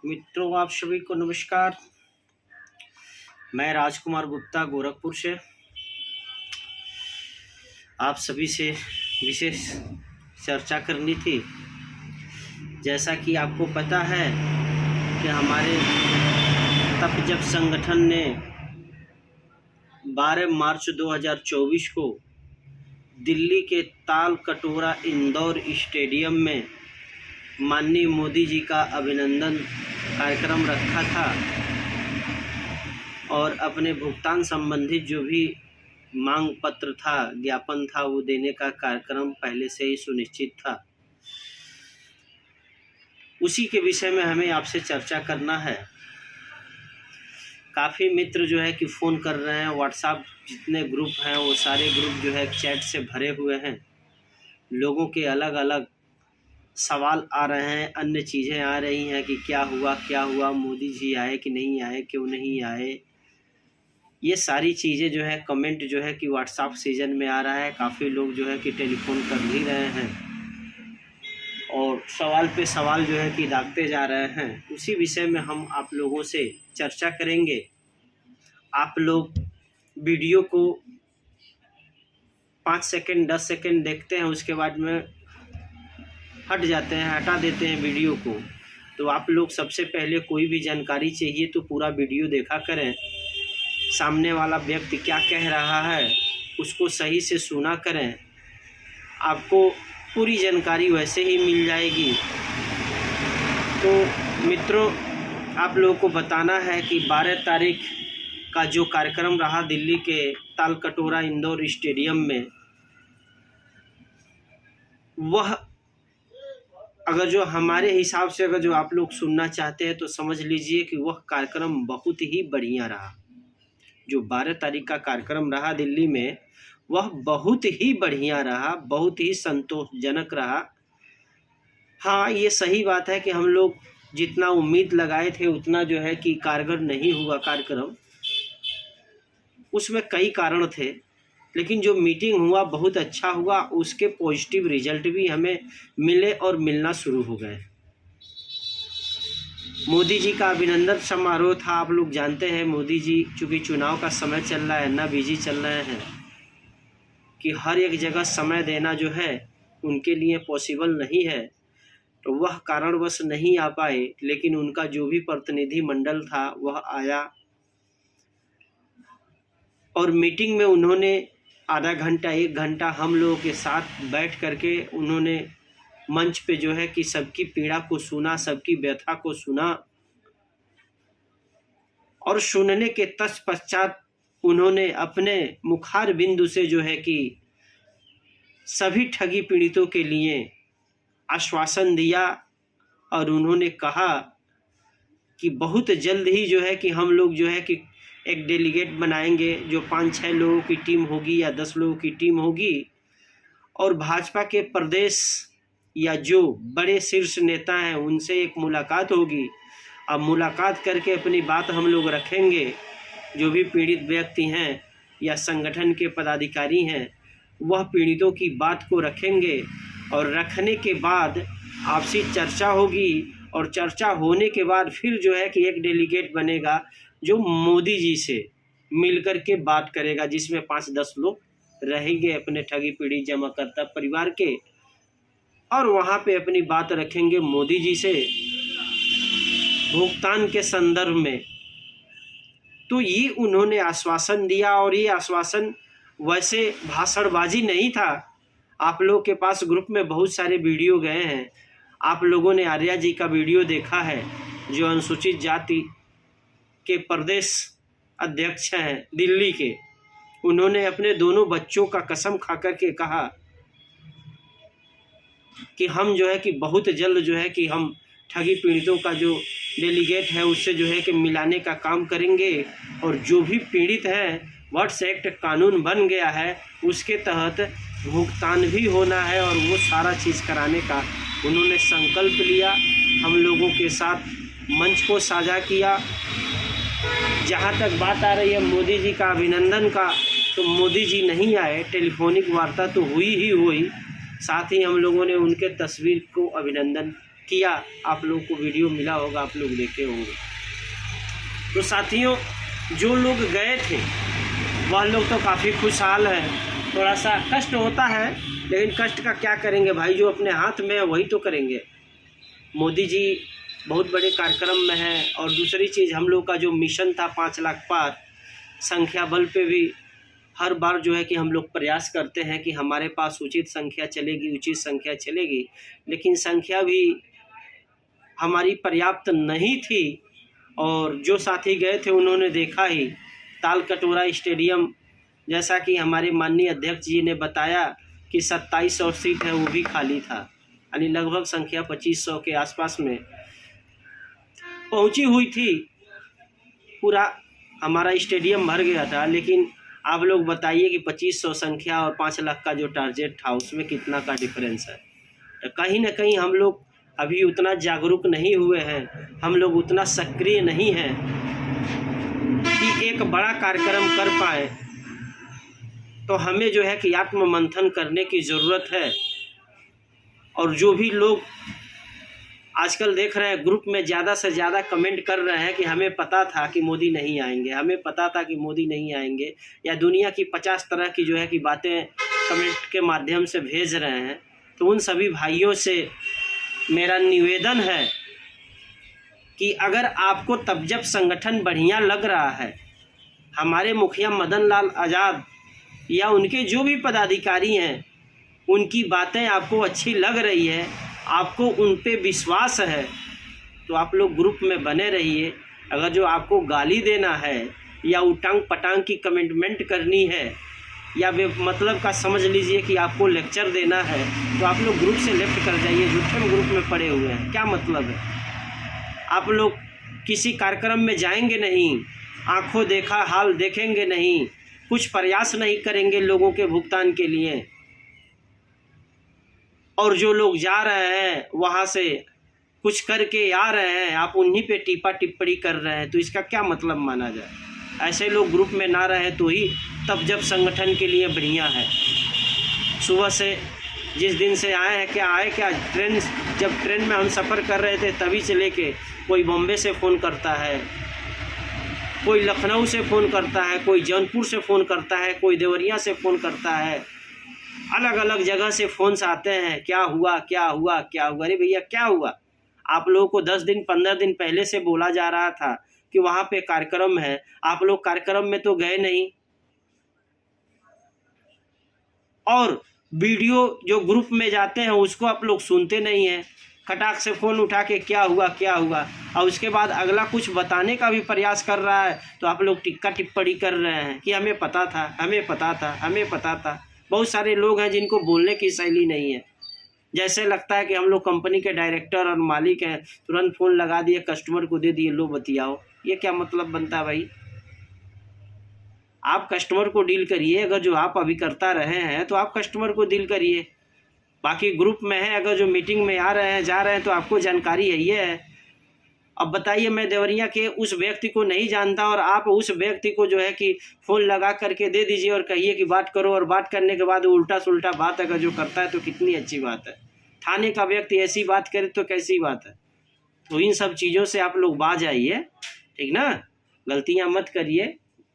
मित्रों, आप सभी को नमस्कार। मैं राजकुमार गुप्ता गोरखपुर से आप सभी से विशेष चर्चा करनी थी। जैसा कि आपको पता है कि हमारे तप जप संगठन ने 12 मार्च 2024 को दिल्ली के ताल कटोरा इंदौर स्टेडियम में माननीय मोदी जी का अभिनंदन कार्यक्रम रखा था और अपने भुगतान संबंधित जो भी मांग पत्र था, ज्ञापन था, वो देने का कार्यक्रम पहले से ही सुनिश्चित था। उसी के विषय में हमें आपसे चर्चा करना है। काफ़ी मित्र जो है कि फ़ोन कर रहे हैं, व्हाट्सएप जितने ग्रुप हैं वो सारे ग्रुप जो है चैट से भरे हुए हैं। लोगों के अलग अलग सवाल आ रहे हैं, अन्य चीज़ें आ रही हैं कि क्या हुआ, मोदी जी आए कि नहीं आए, क्यों नहीं आए। ये सारी चीज़ें जो है कमेंट जो है कि व्हाट्सएप सीजन में आ रहा है। काफ़ी लोग जो है कि टेलीफोन कर भी रहे हैं और सवाल पे सवाल जो है कि दागते जा रहे हैं। उसी विषय में हम आप लोगों से चर्चा करेंगे। आप लोग वीडियो को 5 सेकंड 10 सेकंड देखते हैं, उसके बाद में हट जाते हैं, हटा देते हैं वीडियो को। तो आप लोग सबसे पहले कोई भी जानकारी चाहिए तो पूरा वीडियो देखा करें। सामने वाला व्यक्ति क्या कह रहा है उसको सही से सुना करें, आपको पूरी जानकारी वैसे ही मिल जाएगी। तो मित्रों, आप लोगों को बताना है कि 12 तारीख का जो कार्यक्रम रहा दिल्ली के ताल कटोरा इंदौर स्टेडियम में, वह अगर जो हमारे हिसाब से अगर जो आप लोग सुनना चाहते हैं तो समझ लीजिए कि वह कार्यक्रम बहुत ही बढ़िया रहा। जो 12 तारीख का कार्यक्रम रहा दिल्ली में, वह बहुत ही बढ़िया रहा, बहुत ही संतोषजनक रहा। हाँ, ये सही बात है कि हम लोग जितना उम्मीद लगाए थे उतना जो है कि कारगर नहीं हुआ कार्यक्रम। उसमें कई कारण थे, लेकिन जो मीटिंग हुआ बहुत अच्छा हुआ। उसके पॉजिटिव रिजल्ट भी हमें मिले और मिलना शुरू हो गए। मोदी जी का अभिनंदन समारोह था। आप लोग जानते हैं मोदी जी, चूँकि चुनाव का समय चल रहा है, ना बिजी चल रहे हैं कि हर एक जगह समय देना जो है उनके लिए पॉसिबल नहीं है, तो वह कारणवश नहीं आ पाए। लेकिन उनका जो भी प्रतिनिधि मंडल था वह आया और मीटिंग में उन्होंने आधा घंटा 1 घंटा हम लोगों के साथ बैठ करके उन्होंने मंच पे जो है कि सबकी पीड़ा को सुना, सबकी व्यथा को सुना और सुनने के तत्पश्चात उन्होंने अपने मुखार बिंदु से जो है कि सभी ठगी पीड़ितों के लिए आश्वासन दिया और उन्होंने कहा कि बहुत जल्द ही जो है कि हम लोग जो है कि एक डेलीगेट बनाएंगे, जो 5-6 लोगों की टीम होगी या 10 लोगों की टीम होगी और भाजपा के प्रदेश या जो बड़े शीर्ष नेता हैं उनसे एक मुलाकात होगी। अब मुलाकात करके अपनी बात हम लोग रखेंगे। जो भी पीड़ित व्यक्ति हैं या संगठन के पदाधिकारी हैं वह पीड़ितों की बात को रखेंगे और रखने के बाद आपसी चर्चा होगी और चर्चा होने के बाद फिर जो है कि एक डेलीगेट बनेगा जो मोदी जी से मिलकर के बात करेगा, जिसमें 5-10 लोग रहेंगे अपने ठगी पीड़ित जमाकर्ता परिवार के, और वहाँ पे अपनी बात रखेंगे मोदी जी से भुगतान के संदर्भ में। तो ये उन्होंने आश्वासन दिया और ये आश्वासन वैसे भाषणबाजी नहीं था। आप लोगों के पास ग्रुप में बहुत सारे वीडियो गए हैं। आप लोगों ने आर्या जी का वीडियो देखा है, जो अनुसूचित जाति के प्रदेश अध्यक्ष हैं दिल्ली के। उन्होंने अपने दोनों बच्चों का कसम खा कर के कहा कि हम जो है कि बहुत जल्द जो है कि हम ठगी पीड़ितों का जो डेलीगेट है उससे जो है कि मिलाने का काम करेंगे और जो भी पीड़ित हैं वर्ड्स एक्ट कानून बन गया है उसके तहत भुगतान भी होना है और वो सारा चीज़ कराने का उन्होंने संकल्प लिया। हम लोगों के साथ मंच को साझा किया। जहाँ तक बात आ रही है मोदी जी का अभिनंदन का, तो मोदी जी नहीं आए, टेलीफोनिक वार्ता तो हुई ही हुई। साथ ही हम लोगों ने उनके तस्वीर को अभिनंदन किया, आप लोगों को वीडियो मिला होगा, आप लोग देखे होंगे। तो साथियों, जो लोग गए थे वह लोग तो काफ़ी खुशहाल हैं। थोड़ा सा कष्ट होता है, लेकिन कष्ट का क्या करेंगे भाई, जो अपने हाथ में है वही तो करेंगे। मोदी जी बहुत बड़े कार्यक्रम में हैं। और दूसरी चीज़, हम लोग का जो मिशन था 5 लाख पार, संख्या बल पे भी हर बार जो है कि हम लोग प्रयास करते हैं कि हमारे पास उचित संख्या चलेगी, उचित संख्या चलेगी, लेकिन संख्या भी हमारी पर्याप्त नहीं थी। और जो साथी गए थे उन्होंने देखा ही, ताल कटोरा स्टेडियम, जैसा कि हमारे माननीय अध्यक्ष जी ने बताया कि 2700 सीट है वो भी खाली था, यानी लगभग संख्या 2500 के आसपास में पहुंची हुई थी। पूरा हमारा स्टेडियम भर गया था। लेकिन आप लोग बताइए कि 2500 संख्या और 5 लाख का जो टारगेट था उसमें कितना का डिफरेंस है। तो कहीं ना कहीं हम लोग अभी उतना जागरूक नहीं हुए हैं, हम लोग उतना सक्रिय नहीं हैं कि एक बड़ा कार्यक्रम कर पाए। तो हमें जो है कि आत्ममंथन करने की ज़रूरत है। और जो भी लोग आजकल देख रहे हैं, ग्रुप में ज़्यादा से ज़्यादा कमेंट कर रहे हैं कि हमें पता था कि मोदी नहीं आएंगे, हमें पता था कि मोदी नहीं आएंगे, या दुनिया की 50 तरह की जो है कि बातें कमेंट के माध्यम से भेज रहे हैं। तो उन सभी भाइयों से मेरा निवेदन है कि अगर आपको तब जब संगठन बढ़िया लग रहा है, हमारे मुखिया मदन लाल आज़ाद या उनके जो भी पदाधिकारी हैं, उनकी बातें आपको अच्छी लग रही है, आपको उन पे विश्वास है, तो आप लोग ग्रुप में बने रहिए। अगर जो आपको गाली देना है या उटांग पटांग की कमेंटमेंट करनी है या मतलब का समझ लीजिए कि आपको लेक्चर देना है, तो आप लोग ग्रुप से लेफ्ट कर जाइए। झूठे में ग्रुप में पड़े हुए हैं, क्या मतलब है? आप लोग किसी कार्यक्रम में जाएंगे नहीं, आंखों देखा हाल देखेंगे नहीं, कुछ प्रयास नहीं करेंगे लोगों के भुगतान के लिए। और जो लोग जा रहे हैं वहाँ से कुछ करके आ रहे हैं, आप उन्हीं पे टीपा टिप्पणी कर रहे हैं, तो इसका क्या मतलब माना जाए? ऐसे लोग ग्रुप में ना रहे तो ही तब जब संगठन के लिए बढ़िया है। सुबह से जिस दिन से आए हैं, क्या ट्रेन, जब ट्रेन में हम सफ़र कर रहे थे तभी से लेके कोई बॉम्बे से फ़ोन करता है, कोई लखनऊ से फ़ोन करता है, कोई जौनपुर से फ़ोन करता है, कोई देवरिया से फ़ोन करता है, अलग अलग जगह से फ़ोन्स आते हैं, क्या हुआ क्या हुआ क्या हुआ। अरे भैया क्या हुआ? आप लोगों को 10 दिन 15 दिन पहले से बोला जा रहा था कि वहाँ पे कार्यक्रम है, आप लोग कार्यक्रम में तो गए नहीं। और वीडियो जो ग्रुप में जाते हैं उसको आप लोग सुनते नहीं हैं, खटाक से फ़ोन उठा के क्या हुआ क्या हुआ, और उसके बाद अगला कुछ बताने का भी प्रयास कर रहा है तो आप लोग टिक्का टिप्पणी कर रहे हैं कि हमें पता था, हमें पता था, हमें पता था। बहुत सारे लोग हैं जिनको बोलने की शैली नहीं है, जैसे लगता है कि हम लोग कंपनी के डायरेक्टर और मालिक हैं, तुरंत फ़ोन लगा दिए, कस्टमर को दे दिए, लो बतियाओ। ये क्या मतलब बनता है भाई? आप कस्टमर को डील करिए। अगर जो आप अभी करता रहे हैं तो आप कस्टमर को डील करिए। बाकी ग्रुप में है, अगर जो मीटिंग में आ रहे हैं जा रहे हैं तो आपको जानकारी है ये है। अब बताइए, मैं देवरिया के उस व्यक्ति को नहीं जानता और आप उस व्यक्ति को जो है कि फ़ोन लगा करके दे दीजिए और कहिए कि बात करो, और बात करने के बाद उल्टा सुल्टा बात अगर जो करता है तो कितनी अच्छी बात है। थाने का व्यक्ति ऐसी बात करे तो कैसी बात है? तो इन सब चीज़ों से आप लोग बाज आइए, ठीक ना? गलतियां मत करिए,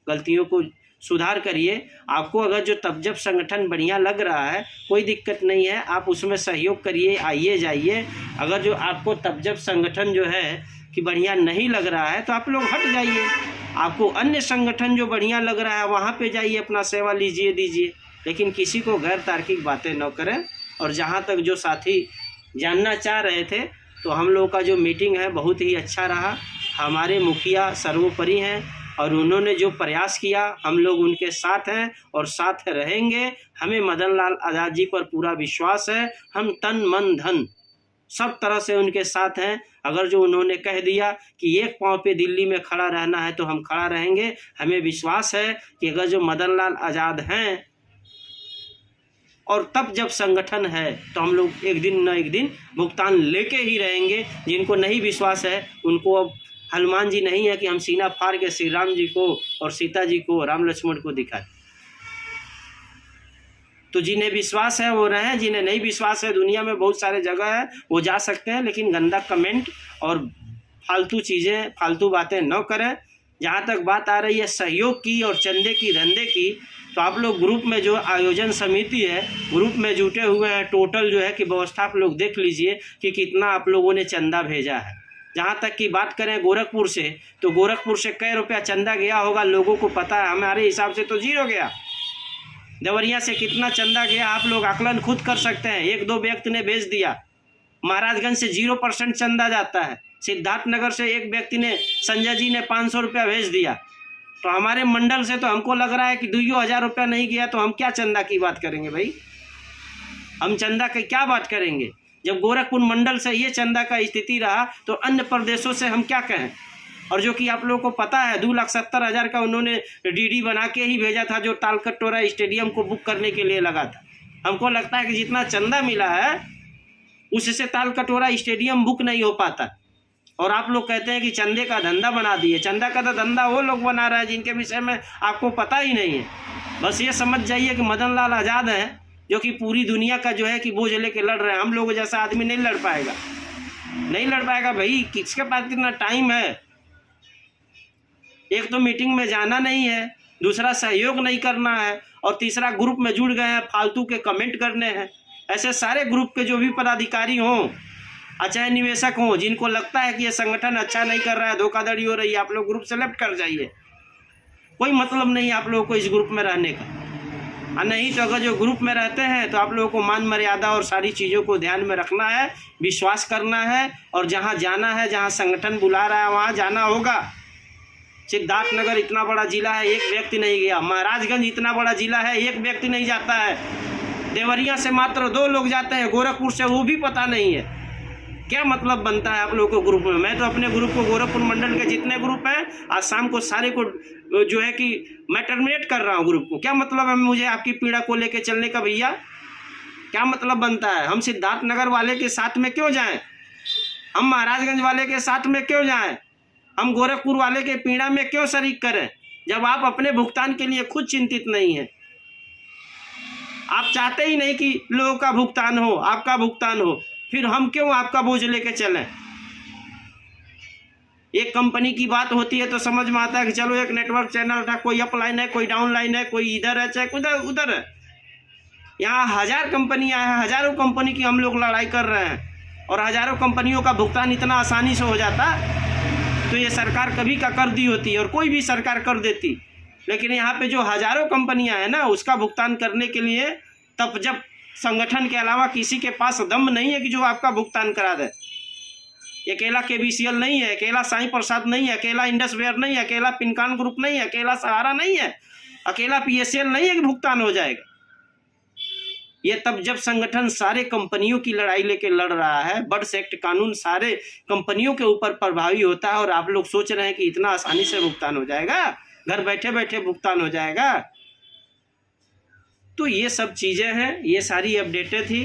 गलतियों को सुधार करिए। आपको अगर जो तब जब संगठन बढ़िया लग रहा है, कोई दिक्कत नहीं है, आप उसमें सहयोग करिए, आइए जाइए। अगर जो आपको तब जब संगठन जो है कि बढ़िया नहीं लग रहा है तो आप लोग हट जाइए। आपको अन्य संगठन जो बढ़िया लग रहा है वहाँ पे जाइए, अपना सेवा लीजिए दीजिए, लेकिन किसी को गैर तार्किक बातें न करें। और जहाँ तक जो साथी जानना चाह रहे थे, तो हम लोग का जो मीटिंग है बहुत ही अच्छा रहा। हमारे मुखिया सर्वोपरि हैं और उन्होंने जो प्रयास किया हम लोग उनके साथ हैं और साथ रहेंगे। हमें मदन लाल आज़ाद जी पर पूरा विश्वास है, हम तन मन धन सब तरह से उनके साथ हैं। अगर जो उन्होंने कह दिया कि एक पाँव पे दिल्ली में खड़ा रहना है तो हम खड़ा रहेंगे। हमें विश्वास है कि अगर जो मदन लाल आज़ाद हैं और तब जब संगठन है तो हम लोग एक दिन न एक दिन भुगतान लेके ही रहेंगे। जिनको नहीं विश्वास है उनको अब हनुमान जी नहीं है कि हम सीना फाड़ के श्री राम जी को और सीता जी को, राम लक्ष्मण को दिखाएं। तो जिन्हें विश्वास है वो रहें, जिन्हें नहीं विश्वास है, दुनिया में बहुत सारे जगह है वो जा सकते हैं, लेकिन गंदा कमेंट और फालतू चीज़ें, फालतू बातें न करें। जहाँ तक बात आ रही है सहयोग की और चंदे की धंधे की, तो आप लोग ग्रुप में जो आयोजन समिति है, ग्रुप में जुटे हुए हैं, टोटल जो है कि व्यवस्था आप लोग देख लीजिए कि कितना आप लोगों ने चंदा भेजा है। जहाँ तक की बात करें गोरखपुर से, तो गोरखपुर से कई रुपया चंदा गया होगा लोगों को पता है, हमारे हिसाब से तो 0 गया। देवरिया से कितना चंदा गया आप लोग आकलन खुद कर सकते हैं, 1-2 व्यक्ति ने भेज दिया। महाराजगंज से 0% चंदा जाता है। सिद्धार्थनगर से एक व्यक्ति ने, संजय जी ने 500 रुपया भेज दिया। तो हमारे मंडल से तो हमको लग रहा है कि 2,000 रुपया नहीं गया, तो हम क्या चंदा की बात करेंगे भाई? हम चंदा की क्या बात करेंगे? जब गोरखपुर मंडल से ये चंदा का स्थिति रहा तो अन्य प्रदेशों से हम क्या कहें? और जो कि आप लोगों को पता है 2,70,000 का उन्होंने डीडी बना के ही भेजा था, जो तालकटोरा स्टेडियम को बुक करने के लिए लगा था। हमको लगता है कि जितना चंदा मिला है उससे तालकटोरा स्टेडियम बुक नहीं हो पाता। और आप लोग कहते हैं कि चंदे का धंधा बना दिए। चंदा का तो धंधा वो लोग बना रहे हैं जिनके विषय में आपको पता ही नहीं है। बस ये समझ जाइए कि मदन लाल आज़ाद हैं जो कि पूरी दुनिया का जो है कि बोझ लेके लड़ रहे हैं। हम लोग जैसा आदमी नहीं लड़ पाएगा, नहीं लड़ पाएगा भाई। किसके पास कितना टाइम है? एक तो मीटिंग में जाना नहीं है, दूसरा सहयोग नहीं करना है, और तीसरा ग्रुप में जुड़ गए हैं, फालतू के कमेंट करने हैं। ऐसे सारे ग्रुप के जो भी पदाधिकारी हों, चाहे निवेशक हों, जिनको लगता है कि ये संगठन अच्छा नहीं कर रहा है, धोखाधड़ी हो रही है, आप लोग ग्रुप से लेफ्ट कर जाइए। कोई मतलब नहीं आप लोगों को इस ग्रुप में रहने का। और नहीं तो अगर जो ग्रुप में रहते हैं तो आप लोगों को मान मर्यादा और सारी चीज़ों को ध्यान में रखना है, विश्वास करना है, और जहाँ जाना है, जहाँ संगठन बुला रहा है वहाँ जाना होगा। सिद्धार्थनगर इतना बड़ा जिला है, एक व्यक्ति नहीं गया। महाराजगंज इतना बड़ा जिला है, एक व्यक्ति नहीं जाता है। देवरिया से मात्र 2 लोग जाते हैं, गोरखपुर से वो भी पता नहीं है। क्या मतलब बनता है आप लोगों को ग्रुप में? मैं तो अपने ग्रुप को, गोरखपुर मंडल के जितने ग्रुप हैं, आज शाम को सारे को जो है कि मैं टर्मिनेट कर रहा हूँ ग्रुप को। क्या मतलब है मुझे आपकी पीड़ा को लेके चलने का भैया? क्या मतलब बनता है? हम सिद्धार्थनगर वाले के साथ में क्यों जाएं? हम महाराजगंज वाले के साथ में क्यों जाएं? हम गोरखपुर वाले के पीड़ा में क्यों शरीक करें, जब आप अपने भुगतान के लिए खुद चिंतित नहीं हैं? आप चाहते ही नहीं कि लोगों का भुगतान हो, आपका भुगतान हो, फिर हम क्यों आपका बोझ लेके चलें? एक कंपनी की बात होती है तो समझ में आता है कि चलो एक नेटवर्क चैनल था, कोई अपलाइन है, कोई डाउनलाइन है, कोई इधर है, चाहे उधर उधर है। यहाँ 1000 कंपनियां हैं, हजारों कंपनी की हम लोग लड़ाई कर रहे हैं, और हजारों कंपनियों का भुगतान इतना आसानी से हो जाता। तो ये सरकार कभी का कर दी होती है, और कोई भी सरकार कर देती, लेकिन यहाँ पे जो हजारों कंपनियां हैं ना, उसका भुगतान करने के लिए तब जब संगठन के अलावा किसी के पास दम नहीं है कि जो आपका भुगतान करा दे। अकेला KBCL नहीं है, अकेला साईं प्रसाद नहीं है, अकेला इंडसवेयर नहीं है, अकेला पिनकान ग्रुप नहीं है, अकेला सहारा नहीं है, अकेला PSL नहीं है कि भुगतान हो जाएगा। ये तब जब संगठन सारे कंपनियों की लड़ाई लेके लड़ रहा है, बर्ड्स एक्ट कानून सारे कंपनियों के ऊपर प्रभावी होता है, और आप लोग सोच रहे हैं कि इतना आसानी से भुगतान हो जाएगा, घर बैठे बैठे भुगतान हो जाएगा। तो ये सब चीज़ें हैं, ये सारी अपडेटें थी।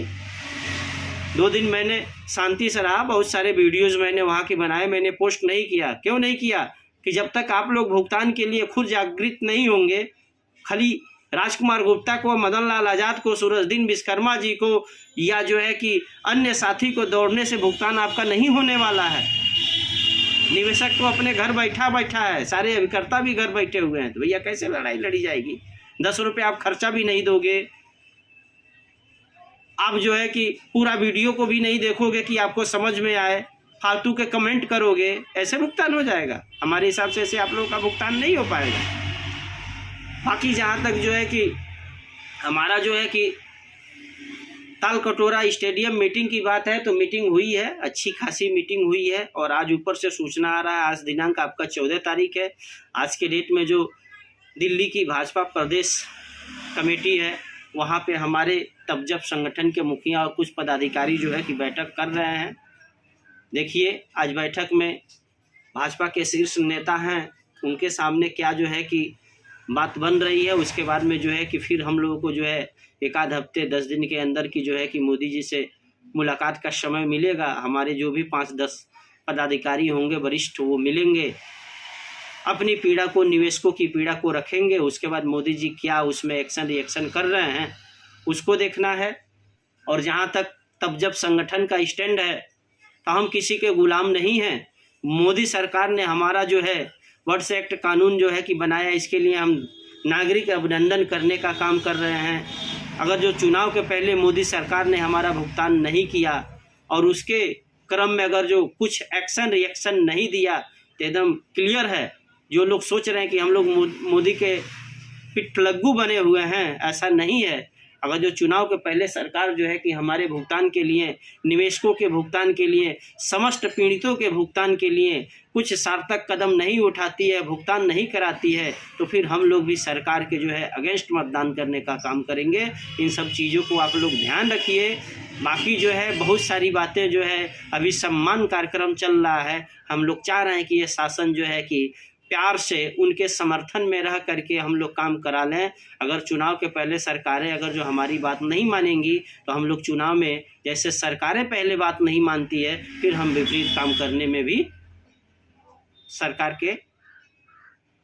2 दिन मैंने शांति से रहा, बहुत सारे वीडियोज़ मैंने वहाँ के बनाए, मैंने पोस्ट नहीं किया। क्यों नहीं किया? कि जब तक आप लोग भुगतान के लिए खुद जागृत नहीं होंगे, खाली राजकुमार गुप्ता को, मदन लाल आज़ाद को, सूरजदीन विश्वकर्मा जी को, या जो है कि अन्य साथी को दौड़ने से भुगतान आपका नहीं होने वाला है। निवेशक तो अपने घर बैठा है, सारे अभिकर्ता भी घर बैठे हुए हैं, तो भैया कैसे लड़ाई लड़ी जाएगी? 10 रुपये आप खर्चा भी नहीं दोगे, आप जो है कि पूरा वीडियो को भी नहीं देखोगे कि आपको समझ में आए, फालतू के कमेंट करोगे, ऐसे भुगतान हो जाएगा? हमारे हिसाब से ऐसे आप लोगों का भुगतान नहीं हो पाएगा। बाकी जहाँ तक जो है कि हमारा जो है कि तालकटोरा स्टेडियम मीटिंग की बात है, तो मीटिंग हुई है, अच्छी खासी मीटिंग हुई है, और आज ऊपर से सूचना आ रहा है, आज दिनांक आपका 14 तारीख है। आज के डेट में जो दिल्ली की भाजपा प्रदेश कमेटी है, वहाँ पे हमारे तब जब संगठन के मुखिया और कुछ पदाधिकारी जो है कि बैठक कर रहे हैं। देखिए आज बैठक में भाजपा के शीर्ष नेता हैं, उनके सामने क्या जो है कि बात बन रही है, उसके बाद में जो है कि फिर हम लोगों को जो है 1 हफ्ते 10 दिन के अंदर की जो है कि मोदी जी से मुलाकात का समय मिलेगा। हमारे जो भी 5-10 पदाधिकारी होंगे वरिष्ठ, वो मिलेंगे, अपनी पीड़ा को, निवेशकों की पीड़ा को रखेंगे। उसके बाद मोदी जी क्या उसमें एक्शन रिएक्शन कर रहे हैं, उसको देखना है। और जहाँ तक तब जब संगठन का स्टैंड है तो हम किसी के गुलाम नहीं हैं। मोदी सरकार ने हमारा जो है वर्ड्स एक्ट कानून जो है कि बनाया, इसके लिए हम नागरिक अभिनंदन करने का काम कर रहे हैं। अगर जो चुनाव के पहले मोदी सरकार ने हमारा भुगतान नहीं किया और उसके क्रम में अगर जो कुछ एक्शन रिएक्शन नहीं दिया तो एकदम क्लियर है, जो लोग सोच रहे हैं कि हम लोग मोदी के पिटलग्गू बने हुए हैं, ऐसा नहीं है। अगर जो चुनाव के पहले सरकार जो है कि हमारे भुगतान के लिए, निवेशकों के भुगतान के लिए, समस्त पीड़ितों के भुगतान के लिए कुछ सार्थक कदम नहीं उठाती है, भुगतान नहीं कराती है, तो फिर हम लोग भी सरकार के जो है अगेंस्ट मतदान करने का काम करेंगे। इन सब चीज़ों को आप लोग ध्यान रखिए। बाकी जो है बहुत सारी बातें जो है, अभी सम्मान कार्यक्रम चल रहा है, हम लोग चाह रहे हैं कि ये शासन जो है कि प्यार से उनके समर्थन में रह करके हम लोग काम करा लें। अगर चुनाव के पहले सरकारें अगर जो हमारी बात नहीं मानेंगी तो हम लोग चुनाव में, जैसे सरकारें पहले बात नहीं मानती है, फिर हम विपरीत काम करने में भी सरकार के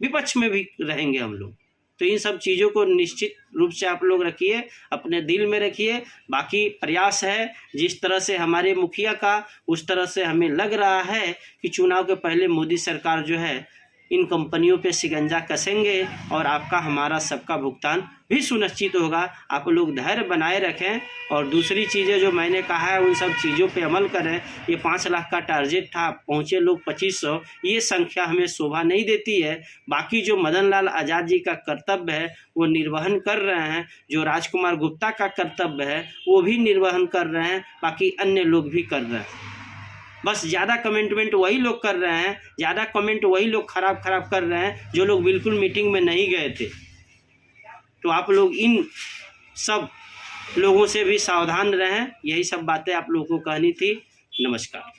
विपक्ष में भी रहेंगे हम लोग। तो इन सब चीज़ों को निश्चित रूप से आप लोग रखिए, अपने दिल में रखिए। बाकी प्रयास है जिस तरह से हमारे मुखिया का, उस तरह से हमें लग रहा है कि चुनाव के पहले मोदी सरकार जो है इन कंपनियों पे शिकंजा कसेंगे और आपका हमारा सबका भुगतान भी सुनिश्चित होगा। आप लोग धैर्य बनाए रखें और दूसरी चीज़ें जो मैंने कहा है उन सब चीज़ों पे अमल करें। ये 5 लाख का टारगेट था, पहुँचे लोग 2500, ये संख्या हमें शोभा नहीं देती है। बाकी जो मदन लाल आज़ाद जी का कर्तव्य है वो निर्वहन कर रहे हैं, जो राजकुमार गुप्ता का कर्तव्य है वो भी निर्वहन कर रहे हैं, बाकी अन्य लोग भी कर रहे हैं। बस ज़्यादा कमेंटमेंट वही लोग कर रहे हैं, ज़्यादा कमेंट वही लोग खराब कर रहे हैं जो लोग बिल्कुल मीटिंग में नहीं गए थे। तो आप लोग इन सब लोगों से भी सावधान रहें। यही सब बातें आप लोगों को कहनी थी। नमस्कार।